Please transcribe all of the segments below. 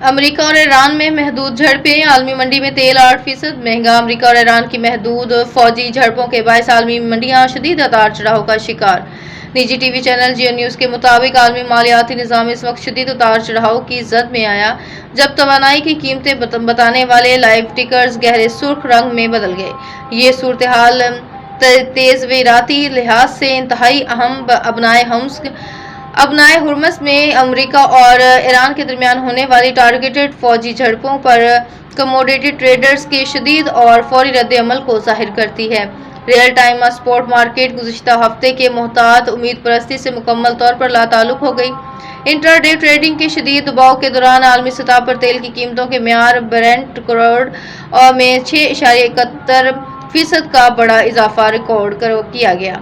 امریکہ اور ایران میں محدود جھڑپیں، عالمی منڈی میں تیل 8% مہنگا۔ امریکہ اور ایران کی محدود فوجی جھڑپوں کے باعث عالمی منڈیاں شدید اتار چڑھاؤ کا شکار۔ نجی T V channel Geo News کے مطابق عالمی مالیاتی نظام اس وقت شدید اتار چڑھاؤ کی زد میں آیا جب توانائی کی قیمتیں بتانے والے لائیو ٹکرز گہرے سرخ رنگ میں بدل گئے۔ یہ صورتحال تیزویراتی لحاظ سے انتہائی اہم ابنائے ہرمز میں امریکہ اور ایران کے درمیان ہونے والی ٹارگیٹڈ فوجی جھڑپوں پر کموڈیٹی ٹریڈرز کے شدید اور فوری رد عمل کو ظاہر کرتی ہے۔ ریئل ٹائم اسپاٹ مارکیٹ گزشتہ ہفتے کے محتاط امید پرستی سے مکمل طور پر لاتعلق ہو گئی۔ انٹرا ڈے ٹریڈنگ کے شدید دباؤ کے دوران عالمی سطح پر تیل کی قیمتوں کے معیار برنٹ کروڈ میں 6.71% کا بڑا اضافہ ریکارڈ کیا گیا،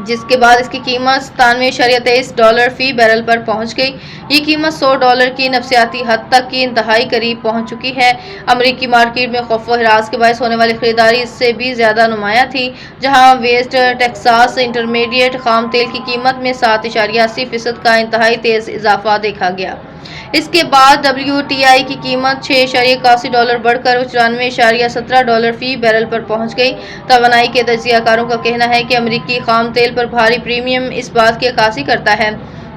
جس کے بعد اس کی قیمت $97.23 فی بیرل پر پہنچ گئی۔ یہ قیمت $100 کی نفسیاتی حد تک کی انتہائی قریب پہنچ چکی ہے۔ امریکی مارکیٹ میں خوف و ہراس کے باعث ہونے والی خریداری اس سے بھی زیادہ نمایاں تھی، جہاں ویسٹ ٹیکساس انٹرمیڈیٹ خام تیل کی قیمت میں 7.80% کا انتہائی تیز اضافہ دیکھا گیا۔ اس کے بعد WTI کی قیمت $6.81 بڑھ کر $94.17 فی بیرل پر پہنچ گئی۔ توانائی کے تجزیہ کاروں کا کہنا ہے کہ امریکی خام تیل پر بھاری پریمیم اس بات کی عکاسی کرتا ہے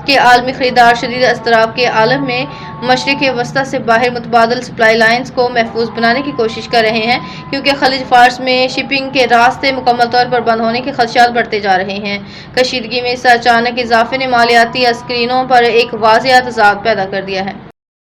کہ عالمی خریدار شدید اضطراب کے عالم میں مشرق وسطیٰ سے باہر متبادل سپلائی لائنز کو محفوظ بنانے کی کوشش کر رہے ہیں، کیونکہ خلیج فارس میں شپنگ کے راستے مکمل طور پر بند ہونے کے خدشات بڑھتے جا رہے ہیں۔ کشیدگی میں اس اچانک اضافے نے مالیاتی اسکرینوں پر ایک واضح تضاد پیدا کر دیا ہے۔